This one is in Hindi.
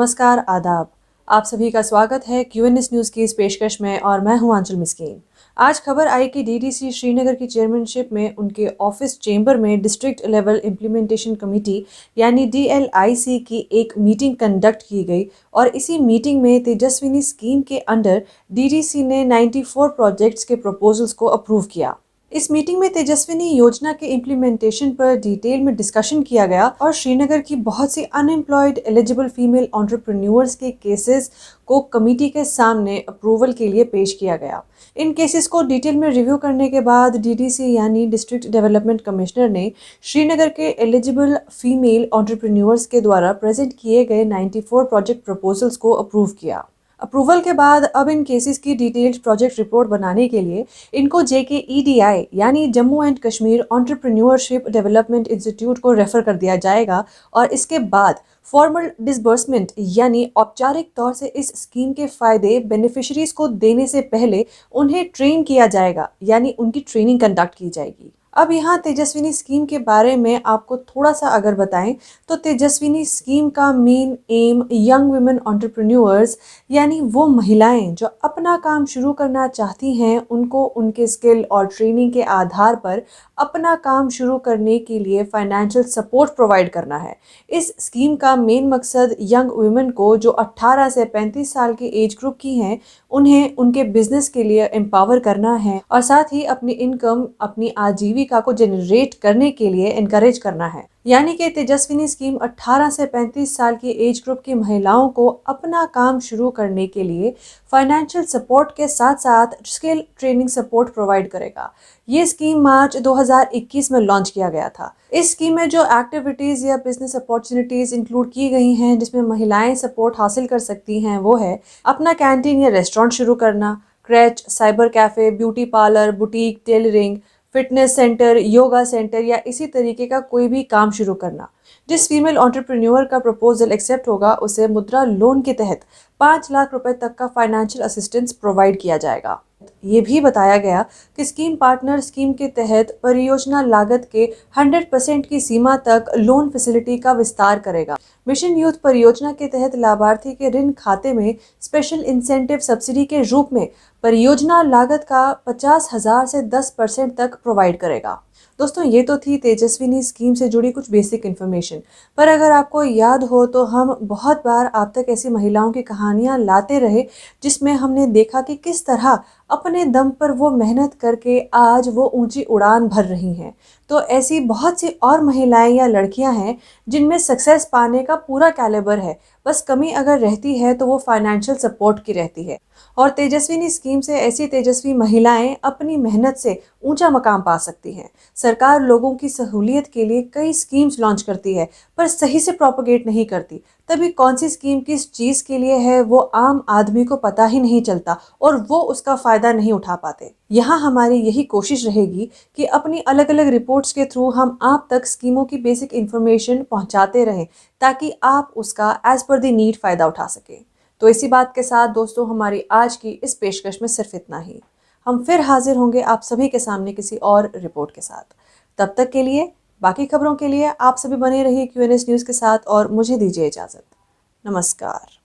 नमस्कार, आदाब। आप सभी का स्वागत है क्यूएनएस न्यूज़ की इस पेशकश में और मैं हूं आंचल मिस्कीन। आज खबर आई कि डीडीसी श्रीनगर की चेयरमैनशिप में उनके ऑफिस चेंबर में डिस्ट्रिक्ट लेवल इम्प्लीमेंटेशन कमेटी यानी डीएलआईसी की एक मीटिंग कंडक्ट की गई और इसी मीटिंग में तेजस्विनी स्कीम के अंडर डीडीसी ने 94 प्रोजेक्ट्स के प्रपोजल्स को अप्रूव किया। इस मीटिंग में तेजस्विनी योजना के इम्प्लीमेंटेशन पर डिटेल में डिस्कशन किया गया और श्रीनगर की बहुत सी अनएम्प्लॉयड एलिजिबल फीमेल एंटरप्रेन्योर्स के केसेस को कमेटी के सामने अप्रूवल के लिए पेश किया गया। इन केसेस को डिटेल में रिव्यू करने के बाद डीडीसी यानी डिस्ट्रिक्ट डेवलपमेंट कमिश्नर ने श्रीनगर के एलिजिबल फीमेल एंटरप्रेन्योर्स के द्वारा प्रेजेंट किए गए 94 प्रोजेक्ट प्रपोजल्स को अप्रूव किया। अप्रूवल के बाद अब इन केसेस की डिटेल्ड प्रोजेक्ट रिपोर्ट बनाने के लिए इनको JKEDI यानी Jammu and Kashmir entrepreneurship development institute को रेफर कर दिया जाएगा और इसके बाद फॉर्मल डिसबर्समेंट यानी औपचारिक तौर से इस स्कीम के फायदे बेनिफिशरीज को देने से पहले उन्हें ट्रेन किया जाएगा यानी उनकी ट्रेनिंग कंडक्ट की जाएगी। अब यहाँ तेजस्विनी स्कीम के बारे में आपको थोड़ा सा अगर बताएं तो तेजस्विनी स्कीम का main am young women entrepreneurs यानी वो महिलाएं जो अपना काम शुरू करना चाहती हैं उनको उनके स्किल और ट्रेनिंग के आधार पर अपना काम शुरू करने के लिए फाइनेंशियल सपोर्ट प्रोवाइड करना है। इस स्कीम का मेन मकसद यंग वुमेन को जो 18 से 35 साल की एज ग्रुप की हैं उन्हें उनके बिजनेस के लिए एम्पावर करना है और साथ ही अपनी इनकम अपनी आजीविका को जनरेट करने के लिए एनकरेज करना है। यानी कि तेजस्विनी स्कीम 18 से 35 साल की एज ग्रुप की महिलाओं को अपना काम शुरू करने के लिए फाइनेंशियल सपोर्ट के साथ साथ स्किल ट्रेनिंग सपोर्ट प्रोवाइड करेगा। ये स्कीम मार्च 2021 में लॉन्च किया गया था। इस स्कीम में जो एक्टिविटीज़ या बिजनेस अपॉर्चुनिटीज़ इंक्लूड की गई हैं जिसमें महिलाएं सपोर्ट हासिल कर सकती हैं वो है अपना कैंटीन या रेस्टोरेंट शुरू करना, क्रैच, cyber cafe, beauty parlour, boutique, tailoring, fitness centre, yoga centre या इसी तरीके का कोई भी काम शुरू करना। जिस फीमेल एंटरप्रेन्योर का प्रपोजल एक्सेप्ट होगा उसे मुद्रा लोन के तहत 5 लाख रुपए तक का फाइनेंशियल असिस्टेंस प्रोवाइड किया जाएगा। ये भी बताया गया कि स्कीम पार्टनर स्कीम के तहत परियोजना लागत के 100% की सीमा तक लोन फैसिलिटी का विस्तार करेगा। मिशन यूथ परियोजना के तहत लाभार्थी के ऋण खाते में स्पेशल इंसेंटिव सब्सिडी के रूप में परियोजना लागत का 50,000 से 10% तक प्रोवाइड करेगा। दोस्तों, ये तो थी तेजस्विनी स्कीम से जुड़ी कुछ बेसिक इन्फॉर्मेशन, पर अगर आपको याद हो तो हम बहुत बार आप तक ऐसी महिलाओं की कहानियाँ लाते रहे जिसमें हमने देखा कि किस तरह अपने दम पर वो मेहनत करके आज वो ऊंची उड़ान भर रही हैं। तो ऐसी बहुत सी और महिलाएं या लड़कियां हैं जिनमें सक्सेस पाने का पूरा कैलिबर है, बस कमी अगर रहती है तो वो फाइनेंशियल सपोर्ट की रहती है। और तेजस्विनी स्कीम से ऐसी तेजस्वी महिलाएं अपनी मेहनत से ऊंचा मकाम पा सकती हैं। सरकार लोगों की सहूलियत के लिए कई स्कीम्स लॉन्च करती है पर सही से प्रोपोगेट नहीं करती, तभी कौन सी स्कीम किस चीज़ के लिए है वो आम आदमी को पता ही नहीं चलता और वो उसका फ़ायदा नहीं उठा पाते। यहाँ हमारी यही कोशिश रहेगी कि अपनी अलग अलग रिपोर्ट्स के थ्रू हम आप तक स्कीमों की बेसिक इन्फॉर्मेशन पहुँचाते रहें ताकि आप उसका एज़ पर द नीड फ़ायदा उठा सकें। तो इसी बात के साथ दोस्तों, हमारी आज की इस पेशकश में सिर्फ इतना ही। हम फिर हाजिर होंगे आप सभी के सामने किसी और रिपोर्ट के साथ। तब तक के लिए बाकी खबरों के लिए आप सभी बने रहिए क्यूएनएस न्यूज़ के साथ और मुझे दीजिए इजाज़त। नमस्कार।